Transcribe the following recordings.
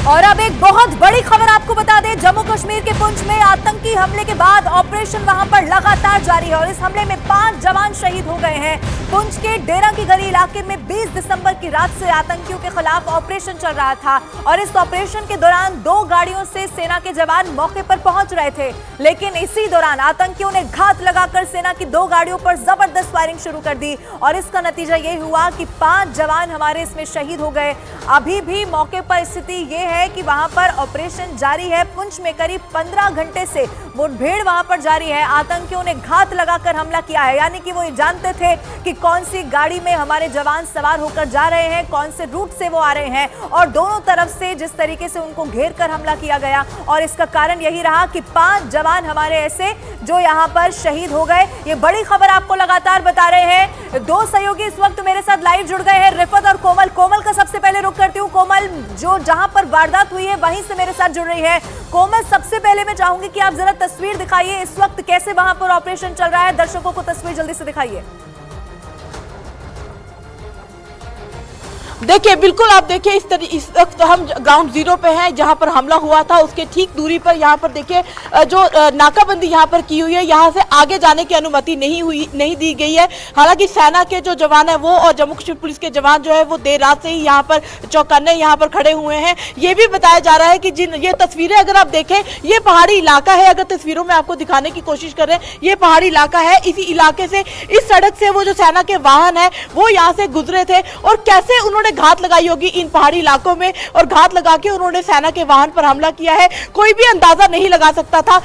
और अब एक बहुत बड़ी खबर आपको बता दें, जम्मू कश्मीर के पुंछ में आतंकी हमले के बाद ऑपरेशन वहां पर लगातार जारी है और इस हमले में 5 जवान शहीद हो गए हैं। पुंछ के डेरा की गली इलाके में 20 दिसंबर की रात से आतंकियों के खिलाफ ऑपरेशन चल रहा था और इस ऑपरेशन के दौरान 2 गाड़ियों से सेना के जवान मौके पर पहुंच रहे थे, लेकिन इसी दौरान आतंकियों ने घात लगाकर सेना की 2 गाड़ियों पर जबरदस्त फायरिंग शुरू कर दी और इसका नतीजा ये हुआ कि 5 जवान हमारे इसमें शहीद हो गए। अभी भी मौके पर स्थिति ये है कि वहां पर ऑपरेशन जारी है। पुंछ में करीब 15 घंटे से मुठभेड़ वहां पर जारी है। आतंकियों ने घात लगाकर हमला किया है, यानी कि वो ये जानते थे कि कौन सी गाड़ी में हमारे जवान सवार होकर जा रहे हैं, कौन से रूट से वो आ रहे हैं और दोनों तरफ से जिस तरीके से उनको घेर कर हमला किया गया और इसका कारण यही रहा कि 5 जवान हमारे ऐसे जो यहाँ पर शहीद हो गए। ये बड़ी खबर आपको लगातार बता रहे हैं। 2 सहयोगी इस वक्त मेरे साथ लाइव जुड़ गए हैं, रिफत और कोमल। कोमल का सबसे पहले रुख करती हूँ। कोमल, जो जहां पर वारदात हुई है वहीं से मेरे साथ जुड़ रही है। कोमल, सबसे पहले मैं चाहूंगी कि आप जरा तस्वीर दिखाइए, इस वक्त कैसे वहां पर ऑपरेशन चल रहा है, दर्शकों को तस्वीर जल्दी से दिखाइए। देखिए, बिल्कुल आप देखिए इस वक्त हम ग्राउंड जीरो पे हैं जहां पर हमला हुआ था। उसके ठीक दूरी पर यहां पर देखिए जो नाकाबंदी यहां पर की हुई है, यहां से आगे जाने की अनुमति नहीं दी गई है। हालांकि सेना के जो जवान है वो और जम्मू कश्मीर पुलिस के जवान जो है वो देर रात से ही यहां पर चौकन्ने यहां पर खड़े हुए हैं। ये भी बताया जा रहा है कि जिन ये तस्वीरें अगर आप देखें, ये पहाड़ी इलाका है। अगर तस्वीरों में आपको दिखाने की कोशिश कर रहे हैं, ये पहाड़ी इलाका है। इसी इलाके से, इस सड़क से वो जो सेना के वाहन है वो यहाँ से गुजरे थे और कैसे उन्होंने घात लगाई होगी इन पहाड़ी इलाकों में और घात लगा के उन्होंने सेना के वाहन पर हमला किया है। कोई भी अंदाजा नहीं लगा सकता था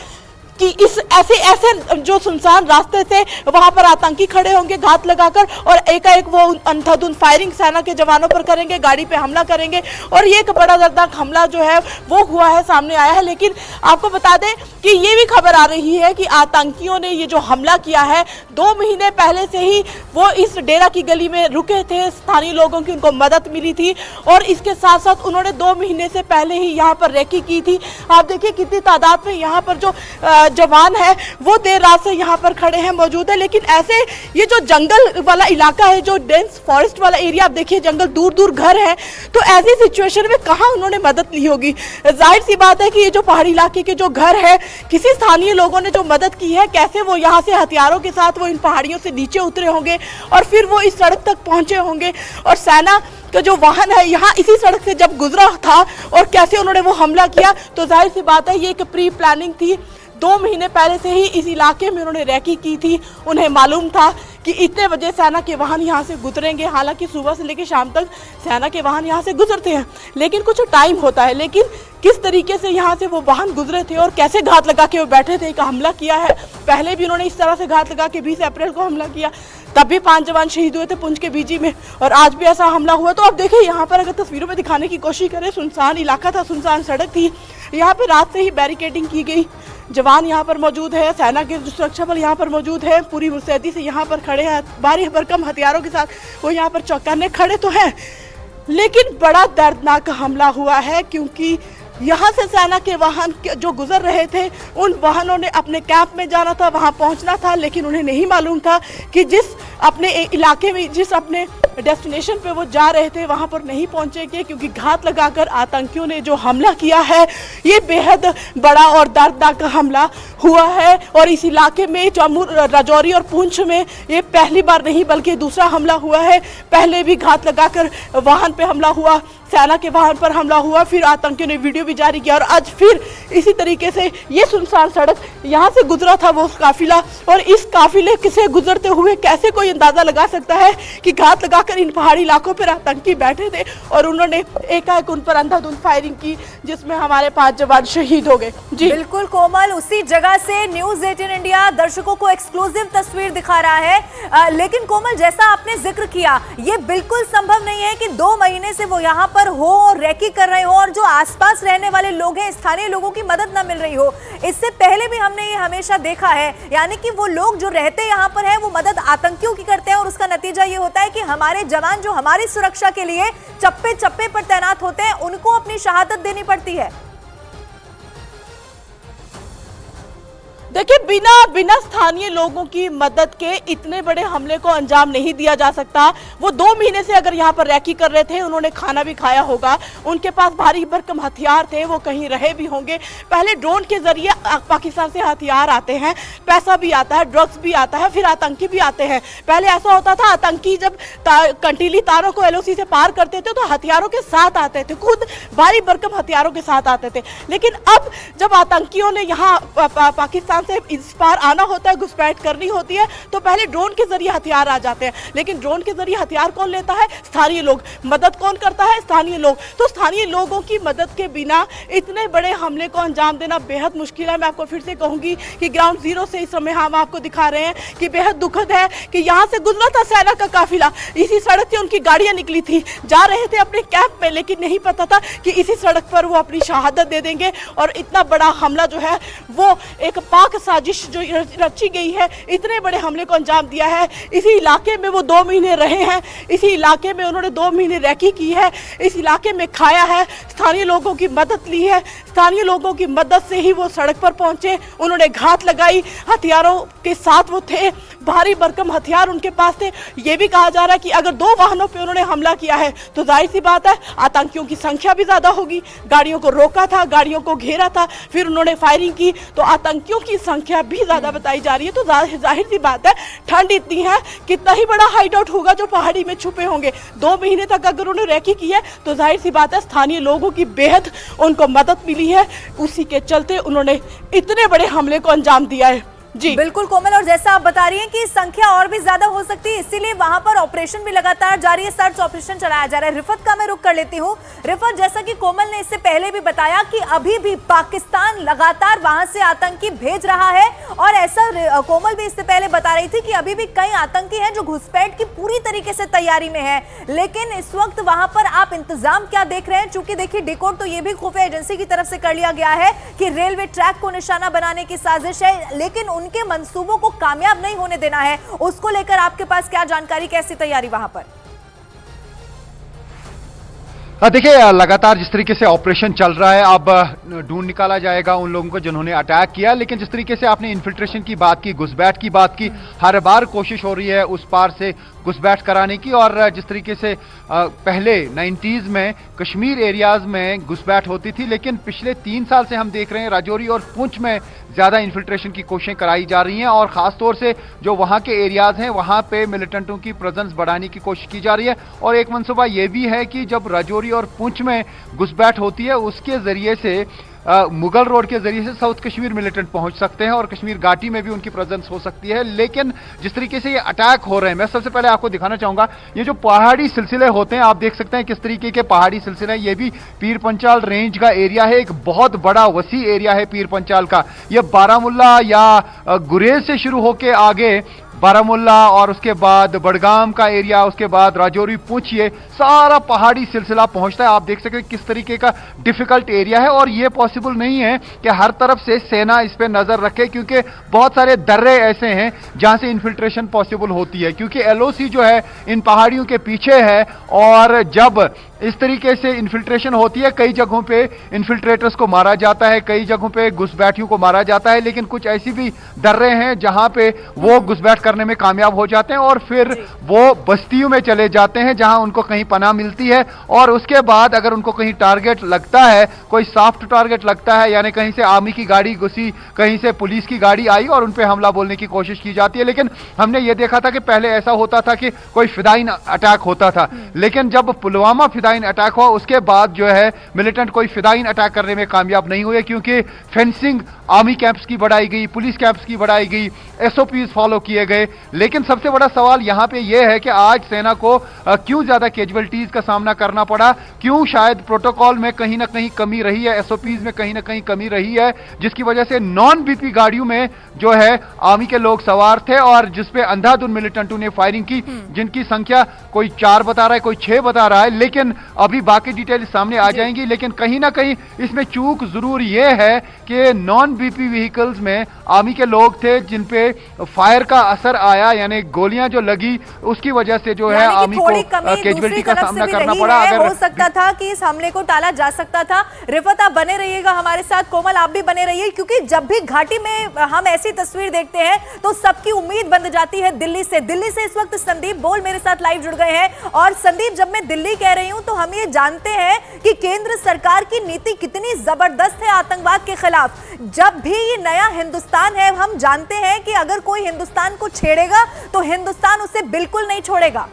कि इस ऐसे जो सुनसान रास्ते से वहां पर आतंकी खड़े होंगे घात लगाकर और एकाएक वो अंधाधुंध फायरिंग सेना के जवानों पर करेंगे, गाड़ी पे हमला करेंगे और ये एक बड़ा दर्दनाक हमला जो है वो हुआ है, सामने आया है। लेकिन आपको बता दें कि ये भी खबर आ रही है कि आतंकियों ने ये जो हमला किया है, 2 महीने पहले से ही वो इस डेरा की गली में रुके थे। स्थानीय लोगों की उनको मदद मिली थी और इसके साथ साथ उन्होंने 2 महीने से पहले ही यहाँ पर रेकी की थी। आप देखिए कितनी तादाद में यहाँ पर जो जवान है वो देर रात से यहाँ पर खड़े हैं, मौजूद है। लेकिन ऐसे ये जो जंगल वाला इलाका है, जो डेंस फॉरेस्ट वाला एरिया, आप देखिए जंगल, दूर दूर घर है, तो ऐसी सिचुएशन में कहाँ उन्होंने मदद ली होगी। जाहिर सी बात है कि ये जो पहाड़ी इलाके के जो घर है, किसी स्थानीय लोगों ने जो मदद की है, कैसे वो यहाँ से हथियारों के साथ वो इन पहाड़ियों से नीचे उतरे होंगे और फिर वो इस सड़क तक पहुंचे होंगे और सेना का जो वाहन है यहाँ इसी सड़क से जब गुजरा था और कैसे उन्होंने वो हमला किया, तो जाहिर सी बात है ये एक प्री प्लानिंग थी। 2 महीने पहले से ही इस इलाके में उन्होंने रैकी की थी। उन्हें मालूम था कि इतने बजे सेना के वाहन यहाँ से गुजरेंगे। हालांकि सुबह से लेकर शाम तक सेना के वाहन यहाँ से गुजरते हैं, लेकिन कुछ टाइम होता है। लेकिन किस तरीके से यहाँ से वो वाहन गुजरे थे और कैसे घात लगा के वो बैठे थे, का हमला किया है। पहले भी उन्होंने इस तरह से घात लगा के 20 अप्रैल को हमला किया, तब भी 5 जवान शहीद हुए थे पुंछ के बीजी में और आज भी ऐसा हमला हुआ। तो अब देखिए यहाँ पर अगर तस्वीरों में दिखाने की कोशिश करें, सुनसान इलाका था, सुनसान सड़क थी। यहाँ पर रात से ही बैरिकेडिंग की गई, जवान यहाँ पर मौजूद है, सेना के सुरक्षा बल यहाँ पर मौजूद है, पूरी मुस्तैदी से यहाँ पर खड़े हैं, भारी भरकम हथियारों के साथ वो यहाँ पर चौकन्ने खड़े तो हैं। लेकिन बड़ा दर्दनाक हमला हुआ है क्योंकि यहाँ से सेना के वाहन जो गुजर रहे थे, उन वाहनों ने अपने कैंप में जाना था, वहाँ पहुँचना था, लेकिन उन्हें नहीं मालूम था कि जिस अपने इलाके में, जिस अपने डेस्टिनेशन पे वो जा रहे थे वहाँ पर नहीं पहुँचेंगे, क्योंकि घात लगाकर आतंकियों ने जो हमला किया है ये बेहद बड़ा और दर्दनाक हमला हुआ है। और इस इलाके में जम्मू, राजौरी और पुंछ में ये पहली बार नहीं बल्कि दूसरा हमला हुआ है। पहले भी घात लगाकर वाहन पे हमला हुआ, सेना के वाहन पर हमला हुआ, फिर आतंकियों ने वीडियो भी जारी किया और आज फिर इसी तरीके से ये सुनसान सड़क यहाँ से गुजरा था वो काफिला। और इस काफिले से गुजरते हुए कैसे कोई अंदाजा लगा सकता है कि घात लगाकर इन पहाड़ी इलाकों पर आतंकी बैठे थे और उन्होंने एकाएक उन पर अंधाधुंध फायरिंग की, जिसमें हमारे 5 जवान शहीद हो गए। जी बिल्कुल कोमल, उसी जगह से न्यूज़ 18 इंडिया दर्शकों को एक्सक्लूसिव तस्वीर दिखा रहा है। लेकिन कोमल, जैसा आपने जिक्र किया, ये बिल्कुल संभव नहीं है कि 2 महीने से वो यहाँ पर हो और रैकी कर रहे हो और जो आसपास रहने वाले लोग हैं, स्थानीय लोगों की मदद न मिल रही हो। इससे पहले भी हमने ये हमेशा देखा है, यानी कि वो लोग जो रहते यहाँ पर है वो मदद आतंकियों की करते हैं और उसका नतीजा ये होता है कि हमारे जवान जो हमारी सुरक्षा के लिए चप्पे चप्पे पर तैनात होते हैं, उनको अपनी शहादत देनी पड़ती है। देखिए, बिना स्थानीय लोगों की मदद के इतने बड़े हमले को अंजाम नहीं दिया जा सकता। वो 2 महीने से अगर यहाँ पर रैकी कर रहे थे, उन्होंने खाना भी खाया होगा, उनके पास भारी भरकम हथियार थे, वो कहीं रहे भी होंगे। पहले ड्रोन के जरिए पाकिस्तान से हथियार आते हैं, पैसा भी आता है, ड्रग्स भी आता है, फिर आतंकी भी आते हैं। पहले ऐसा होता था, आतंकी जब कंटीली तारों को LOC से पार करते थे तो हथियारों के साथ आते थे, खुद भारी भरकम हथियारों के साथ आते थे। लेकिन अब जब आतंकियों ने यहाँ पाकिस्तान से इस पार आना होता है, घुसपैठ करनी होती है, तो पहले ड्रोन के जरिए हथियार आ जाते हैं। लेकिन ड्रोन के जरिए हथियार कौन लेता है? स्थानीय लोग। मदद कौन करता है? स्थानीय लोग। तो स्थानीय लोगों की मदद के बिना इतने बड़े हमले को अंजाम देना बेहद मुश्किल है। मैं आपको फिर से कहूंगी कि ग्राउंड जीरो से इस समय हम आपको दिखा रहे हैं कि बेहद दुखद है कि यहाँ से गुजरा था सेना का काफिला, इसी सड़क से उनकी गाड़ियां निकली थी, जा रहे थे अपने कैंप में, लेकिन नहीं पता था कि इसी सड़क पर वो अपनी शहादत दे देंगे। और इतना बड़ा हमला जो है वो एक पाक साजिश जो रची गई है, इतने बड़े हमले को अंजाम दिया है। इसी इलाके में वो 2 महीने रहे हैं, इसी इलाके में उन्होंने 2 महीने रैकी की है, इस इलाके में खाया है, स्थानीय लोगों की मदद ली है, स्थानीय लोगों की मदद से ही वो सड़क पर पहुंचे, उन्होंने घात लगाई, हथियारों के साथ वो थे, भारी भरकम हथियार उनके पास थे। ये भी कहा जा रहा है कि अगर 2 वाहनों पे उन्होंने हमला किया है तो जाहिर सी बात है आतंकियों की संख्या भी ज्यादा होगी। गाड़ियों को रोका था, गाड़ियों को घेरा था, फिर उन्होंने फायरिंग की, तो आतंकियों की संख्या भी ज्यादा बताई जा रही है। तो जाहिर सी बात है, ठंड इतनी है, कितना ही बड़ा हाइड आउट होगा जो पहाड़ी में छुपे होंगे। 2 महीने तक अगर उन्होंने रैकी की है तो जाहिर सी बात है स्थानीय लोगों की बेहद उनको मदद मिली है, उसी के चलते उन्होंने इतने बड़े हमले को अंजाम दिया है। जी बिल्कुल कोमल, और जैसा आप बता रही हैं कि संख्या और भी ज्यादा हो सकती है, इसीलिए वहां पर ऑपरेशन भी लगातार जारी है, सर्च ऑपरेशन चलाया जा रहा है। रिफत का मैं रुख कर लेती हूँ। रिफत, जैसा कि कोमल ने इससे पहले भी बताया कि अभी भी पाकिस्तान लगातार वहां से आतंकी भेज रहा है, और ऐसा कोमल भी इससे पहले बता रही थी कि अभी भी कई आतंकी हैं जो घुसपैठ की पूरी तरीके से तैयारी में है। लेकिन इस वक्त वहां पर आप इंतजाम क्या देख रहे हैं? चूंकि देखिए, डिकोड तो ये भी खुफिया एजेंसी की तरफ से कर लिया गया है कि रेलवे ट्रैक को निशाना बनाने की साजिश है, लेकिन उनके मंसूबों को कामयाब नहीं होने देना है। उसको लेकर आपके पास क्या जानकारी, कैसी तैयारी वहां पर? देखिए, लगातार जिस तरीके से ऑपरेशन चल रहा है, अब ढूंढ निकाला जाएगा उन लोगों को जिन्होंने अटैक किया। लेकिन जिस तरीके से आपने इन्फिल्ट्रेशन की बात की, घुसपैठ की बात की, हर बार कोशिश हो रही है उस पार से घुसपैठ कराने की। और जिस तरीके से पहले 90s में कश्मीर एरियाज में घुसपैठ होती थी, लेकिन पिछले 3 साल से हम देख रहे हैं राजौरी और पुंछ में ज्यादा इन्फिल्ट्रेशन की कोशिशें कराई जा रही हैं। और खासतौर से जो वहां के एरियाज हैं, वहां पे मिलिटेंटों की प्रेजेंस बढ़ाने की कोशिश की जा रही है। और एक मनसूबा यह भी है कि जब राजौरी और पुंछ में घुसपैठ होती है, उसके जरिए से मुगल रोड के जरिए से साउथ कश्मीर मिलिटेंट पहुंच सकते हैं और कश्मीर घाटी में भी उनकी प्रेजेंस हो सकती है। लेकिन जिस तरीके से ये अटैक हो रहे हैं, मैं सबसे पहले आपको दिखाना चाहूंगा, ये जो पहाड़ी सिलसिले होते हैं, आप देख सकते हैं किस तरीके के पहाड़ी सिलसिले हैं। ये भी पीर पंचाल रेंज का एरिया है, एक बहुत बड़ा वसी एरिया है पीर पंचाल का। ये बारामुल्ला या गुरेज से शुरू होकर आगे बारामुल्ला और उसके बाद बड़गाम का एरिया, उसके बाद राजौरी, पुंछ, ये सारा पहाड़ी सिलसिला पहुंचता है। आप देख सकते हैं किस तरीके का डिफिकल्ट एरिया है। और ये पॉसिबल नहीं है कि हर तरफ से सेना इस पे नजर रखे, क्योंकि बहुत सारे दर्रे ऐसे हैं जहां से इन्फिल्ट्रेशन पॉसिबल होती है, क्योंकि LOC जो है इन पहाड़ियों के पीछे है। और जब इस तरीके से इन्फिल्ट्रेशन होती है, कई जगहों पे इन्फिल्ट्रेटर्स को मारा जाता है, कई जगहों पे घुसपैठियों को मारा जाता है। लेकिन कुछ ऐसी भी दर्रे हैं जहां पे वो घुसपैठ करने में कामयाब हो जाते हैं और फिर वो बस्तियों में चले जाते हैं जहां उनको कहीं पनाह मिलती है। और उसके बाद अगर उनको कहीं टारगेट लगता है, कोई सॉफ्ट टारगेट लगता है, यानी कहीं से आर्मी की गाड़ी घुसी, कहीं से पुलिस की गाड़ी आई और उन पे हमला बोलने की कोशिश की जाती है। लेकिन हमने ये देखा था कि पहले ऐसा होता था कि कोई फिदाइन अटैक होता था, लेकिन जब पुलवामा फिदाइन अटैक हुआ उसके बाद जो है मिलिटेंट कोई फिदाइन अटैक करने में कामयाब नहीं हुए, क्योंकि फेंसिंग आर्मी कैंप्स की बढ़ाई गई, पुलिस कैंप्स की बढ़ाई गई, SOPs फॉलो किए गए। लेकिन सबसे बड़ा सवाल यहां पे यह है कि आज सेना को क्यों ज्यादा कैजुअलिटीज का सामना करना पड़ा, क्यों शायद प्रोटोकॉल में कहीं ना कहीं कमी रही है, SOPs में कहीं ना कहीं कमी रही है, जिसकी वजह से नॉन BP गाड़ियों में जो है आर्मी के लोग सवार थे और जिसपे अंधाधुंध मिलिटेंटों ने फायरिंग की, जिनकी संख्या कोई 4 बता रहा है, कोई 6 बता रहा है। लेकिन अभी बाकी डिटेल सामने आ जाएंगी, लेकिन कहीं ना कहीं इसमें चूक जरूर ये है कि नॉन बीपी व्हीकल्स में आर्मी के लोग थे जिन पे फायर का असर आया, यानी गोलियां जो लगी उसकी वजह से जो है आर्मी को कैजुअलिटी का सामना करना पड़ा। अगर हो सकता था कि इस हमले को टाला जा सकता था। रिफत, आप बने रहिएगा हमारे साथ, कोमल आप भी बने रहिए, क्योंकि जब भी घाटी में हम ऐसी तस्वीर देखते हैं तो सबकी उम्मीद बंध जाती है दिल्ली से। दिल्ली से इस वक्त संदीप बोल मेरे साथ लाइव जुड़ गए हैं। और संदीप, जब मैं दिल्ली कह रही हूं तो हम ये जानते हैं कि केंद्र सरकार की नीति कितनी जबरदस्त है आतंकवाद के खिलाफ। जब भी ये नया हिंदुस्तान है, हम जानते हैं कि अगर कोई हिंदुस्तान को छेड़ेगा तो हिंदुस्तान उसे बिल्कुल नहीं छोड़ेगा।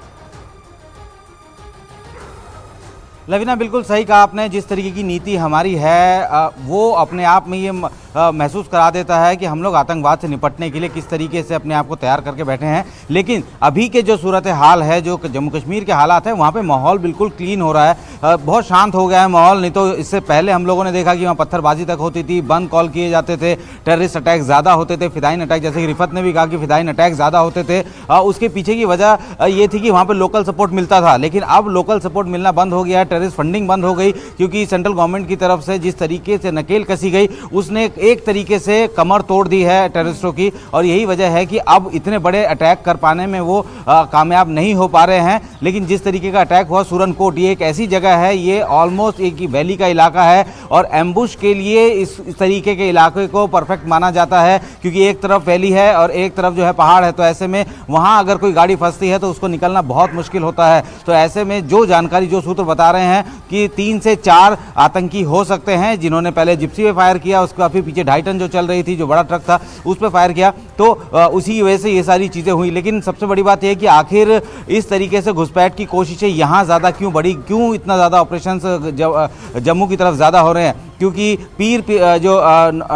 लवीना, बिल्कुल सही कहा आपने। जिस तरीके की नीति हमारी है वो अपने आप में ये महसूस करा देता है कि हम लोग आतंकवाद से निपटने के लिए किस तरीके से अपने आप को तैयार करके बैठे हैं। लेकिन अभी के जो सूरत हाल है, जो जम्मू कश्मीर के हालात हैं, वहाँ पे माहौल बिल्कुल क्लीन हो रहा है, बहुत शांत हो गया है माहौल। नहीं तो इससे पहले हम लोगों ने देखा कि वहाँ पत्थरबाजी तक होती थी, बंद कॉल किए जाते थे, टेररिस्ट अटैक ज़्यादा होते थे, फिदाइन अटैक, जैसे कि रिफत ने भी कहा कि फिदाइन अटैक ज़्यादा होते थे। उसके पीछे की वजह ये थी कि वहाँ पर लोकल सपोर्ट मिलता था, लेकिन अब लोकल सपोर्ट मिलना बंद हो गया है, टेररिस्ट फंडिंग बंद हो गई, क्योंकि सेंट्रल गवर्नमेंट की तरफ से जिस तरीके से नकेल कसी गई उसने एक तरीके से कमर तोड़ दी है टेररिस्टों की। और यही वजह है कि अब इतने बड़े अटैक कर पाने में वो कामयाब नहीं हो पा रहे हैं। लेकिन जिस तरीके का अटैक हुआ सूरनकोट, ये एक ऐसी जगह है, ये ऑलमोस्ट एक वैली का इलाका है और एम्बुश के लिए इस तरीके के इलाके को परफेक्ट माना जाता है, क्योंकि एक तरफ वैली है और एक तरफ जो है पहाड़ है। तो ऐसे में वहाँ अगर कोई गाड़ी फंसती है तो उसको निकलना बहुत मुश्किल होता है। तो ऐसे में जो जानकारी, जो सूत्र बता रहे हैं कि 3 से 4 आतंकी हो सकते हैं जिन्होंने पहले जिप्सी पे फायर किया, उसके बाद फिर पीछे 2.5 टन जो चल रही थी, जो बड़ा ट्रक था, उस पर फायर किया। तो उसी की वजह से ये सारी चीज़ें हुई। लेकिन सबसे बड़ी बात यह है कि आखिर इस तरीके से घुसपैठ की कोशिशें यहाँ ज़्यादा क्यों बढ़ी, क्यों इतना ज़्यादा ऑपरेशंस जम्मू की तरफ ज़्यादा हो रहे हैं? क्योंकि जो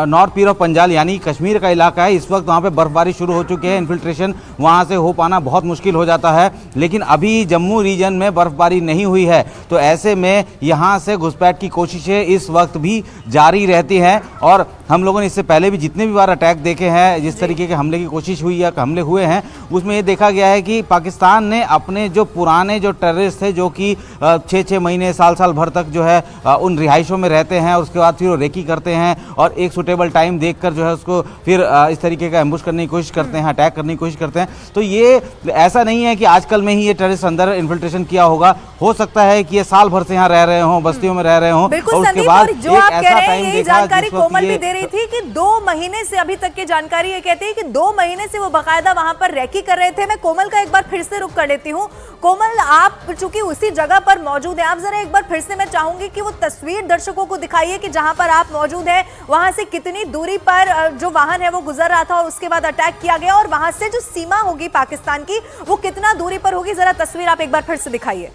नॉर्थ पीर ऑफ पंजाल यानी कश्मीर का इलाका है, इस वक्त वहाँ पे बर्फबारी शुरू हो चुकी है, इन्फिल्ट्रेशन वहाँ से हो पाना बहुत मुश्किल हो जाता है। लेकिन अभी जम्मू रीजन में बर्फबारी नहीं हुई है, तो ऐसे में यहाँ से घुसपैठ की कोशिशें इस वक्त भी जारी रहती हैं। और हम लोगों ने इससे पहले भी जितने भी बार अटैक देखे हैं, जिस तरीके के हमले की कोशिश हुई या हमले हुए हैं, उसमें ये देखा गया है कि पाकिस्तान ने अपने जो पुराने जो टेररिस्ट थे, जो कि 6-6 महीने साल भर तक जो है उन रिहाइशों में रहते हैं और उसके बाद फिर वो रेकी करते हैं और एक सूटेबल टाइम देखकर जो है उसको फिर इस तरीके का एम्बुश करने की कोशिश करते हैं, अटैक करने की कोशिश करते हैं। तो ये ऐसा नहीं है कि आजकल में ही ये टेररिस्ट अंदर इन्फिल्ट्रेशन किया होगा, हो सकता है कि ये साल भर से यहाँ रह रहे हों, बस्तियों में रह रहे हों। बिल्कुल और संदीप, और जो आप कह रहे हैं यही जानकारी कोमल भी दे रही थी कि 2 महीने से, अभी तक की जानकारी ये कहती है कि 2 महीने से वो बाकायदा वहां पर रैकी कर रहे थे। मैं कोमल का एक बार फिर से रुख कर लेती हूँ। कोमल, आप चूंकि उसी जगह पर मौजूद हैं, आप जरा एक बार फिर से, मैं चाहूंगी कि वो तस्वीर दर्शकों को दिखाइए कि जहां पर आप मौजूद हैं वहां से कितनी दूरी पर जो वाहन है वो गुजर रहा था और उसके बाद अटैक किया गया, और वहां से जो सीमा होगी पाकिस्तान की वो कितना दूरी पर होगी। जरा तस्वीर आप एक बार फिर से दिखाइए।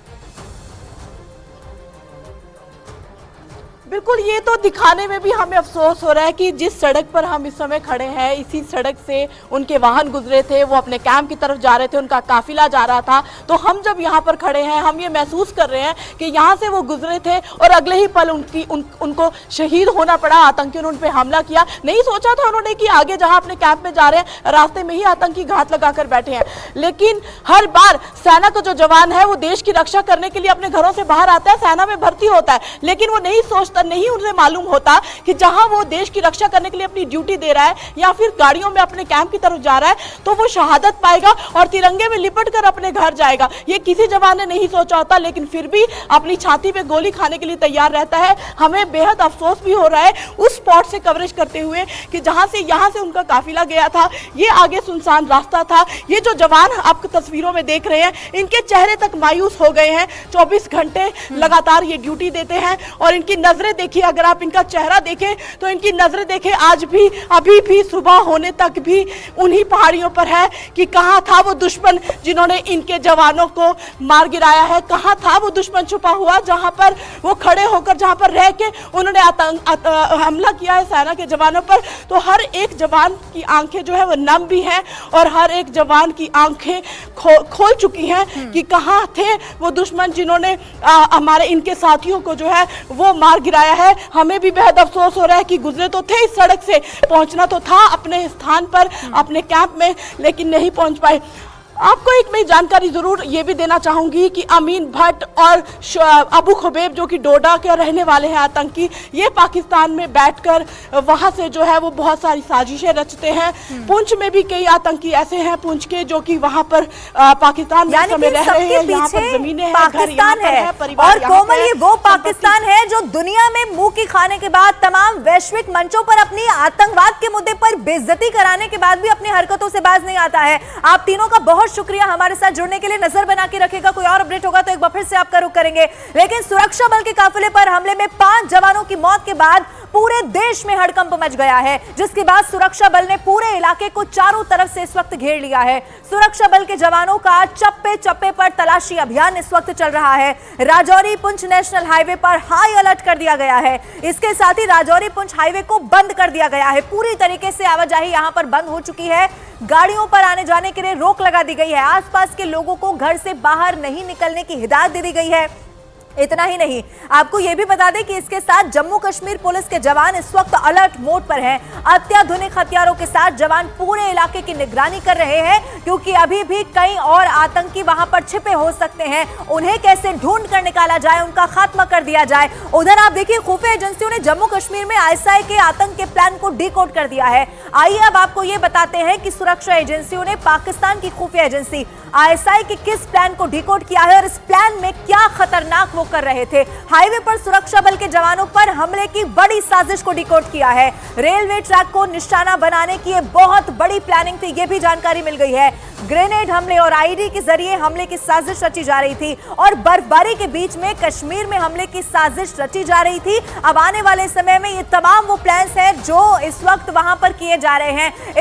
बिल्कुल, ये तो दिखाने में भी हमें अफसोस हो रहा है कि जिस सड़क पर हम इस समय खड़े हैं, इसी सड़क से उनके वाहन गुजरे थे, वो अपने कैंप की तरफ जा रहे थे, उनका काफिला जा रहा था। तो हम जब यहाँ पर खड़े हैं, हम ये महसूस कर रहे हैं कि यहाँ से वो गुजरे थे और अगले ही पल उनको शहीद होना पड़ा। आतंकियों ने उन पर हमला किया। नहीं सोचा था उन्होंने कि आगे जहाँ अपने कैंप में जा रहे हैं रास्ते में ही आतंकी घात लगाकर बैठे हैं। लेकिन हर बार सेना का जो जवान है वो देश की रक्षा करने के लिए अपने घरों से बाहर आता है, सेना में भर्ती होता है, लेकिन वो नहीं सोचता, नहीं उन्हें मालूम होता कि जहां वो देश की रक्षा करने के लिए अपनी ड्यूटी दे रहा है या फिर गाड़ियों में अपने कैंप की तरफ जा रहा है तो वो शहादत पाएगा और तिरंगे में लिपट कर अपने घर जाएगा। ये किसी जवान ने नहीं सोचा होता, लेकिन फिर भी अपनी छाती पे गोली खाने के लिए तैयार रहता है। हमें बेहद अफसोस भी हो रहा है उस स्पॉट से कवरेज करते हुए कि जहां से यहां से उनका काफिला गया था, ये आगे सुनसान रास्ता था। ये जो जवान आप तस्वीरों में देख रहे हैं, इनके चेहरे तक मायूस हो गए हैं। 24 घंटे लगातार ये ड्यूटी देते हैं और इनकी नजरें देखिए, अगर आप इनका चेहरा देखें तो इनकी नजरें देखें, आज भी अभी भी सुबह होने तक भी उन्हीं पहाड़ियों पर है कि कहां था वो दुश्मन जिन्होंने इनके जवानों को मार गिराया है, कहां था वो दुश्मन छुपा हुआ जहां पर वो खड़े होकर, जहां पर रह के उन्होंने हमला किया है सेना के जवानों पर। तो हर एक जवान की आंखें जो है वो नम भी हैं और हर एक जवान की आंखें खोल चुकी हैं कि कहां थे वो दुश्मन जिन्होंने हमारे इनके साथियों को जो है वो मार गिराया है। हमें भी बेहद अफसोस हो रहा है कि गुजरे तो थे इस सड़क से, पहुंचना तो था अपने स्थान पर, अपने कैंप में, लेकिन नहीं पहुंच पाए। आपको एक मैं जानकारी जरूर ये भी देना चाहूंगी कि अमीन भट्ट और अबू खुबैब जो कि डोडा के रहने वाले हैं आतंकी, ये पाकिस्तान में बैठकर वहां से जो है वो बहुत सारी साजिशें रचते हैं। पुंछ में भी कई आतंकी ऐसे हैं पुंछ के जो कि वहां पर पाकिस्तान में समय रह रहे हैं, यहाँ पर जमीनें हैं, घर यहाँ पर है, परिवार और कोमल ये वो पाकिस्तान है जो दुनिया में मुंह की खाने के बाद तमाम वैश्विक मंचों पर अपनी आतंकवाद के मुद्दे पर बेइज्जती कराने के बाद भी अपनी हरकतों से बाज नहीं आता है। आप तीनों का बहुत शुक्रिया हमारे साथ जुड़ने के लिए। नजर बना के रखेगा, कोई और अपडेट होगा तो एक बार फिर से आपका रुख करेंगे। लेकिन सुरक्षा बल के काफिले पर हमले में 5 जवानों की मौत के बाद पूरे देश में हड़कंप मच गया है, जिसके बाद सुरक्षा बल ने पूरे इलाके को चारों तरफ से इस वक्त घेर लिया है। सुरक्षा बल के जवानों का चप्पे चप्पे पर तलाशी अभियान इस वक्त चल रहा है। राजौरी पुंछ नेशनल हाईवे पर हाई अलर्ट कर दिया गया है। इसके साथ ही राजौरी पुंछ हाईवे को बंद कर दिया गया है। पूरी तरीके से आवाजाही यहां पर बंद हो चुकी है। गाड़ियों पर आने जाने के लिए रोक लगा दी गई है। आसपास के लोगों को घर से बाहर नहीं निकलने की हिदायत दे दी गई है। इतना ही नहीं, आपको यह भी बता दें कि इसके साथ जम्मू कश्मीर पुलिस के जवान इस वक्त अलर्ट मोड पर हैं। अत्याधुनिक हथियारों के साथ जवान पूरे इलाके की निगरानी कर रहे हैं, क्योंकि अभी भी कई और आतंकी वहां पर छिपे हो सकते हैं। उन्हें कैसे ढूंढ कर निकाला जाए, उनका खात्मा कर दिया जाए। उधर आप देखिए, खुफिया एजेंसियों ने जम्मू कश्मीर में आईएसआई के आतंक के प्लान को डिकोड कर दिया है। आइए अब आपको यह बताते हैं कि सुरक्षा एजेंसियों ने पाकिस्तान की खुफिया एजेंसी आईएसआई के किस प्लान को डिकोड किया है और इस प्लान में क्या खतरनाक वो कर रहे थे। हाईवे पर सुरक्षा बल के जवानों पर हमले की बड़ी साजिश को डिकोड किया है। रेलवे ट्रैक को निशाना बनाने की ये बहुत बड़ी प्लानिंग थी, ये भी जानकारी मिल गई है। ग्रेनेड हमले और आईडी के जरिए हमले की साजिश रची जा रही थी और बर्फबारी के बीच में कश्मीर में हमले की साजिश रची जा रही थी। अब आने वाले समय में ये तमाम वो प्लान्स हैं जो इस वक्त वहां पर किए जा रहे हैं।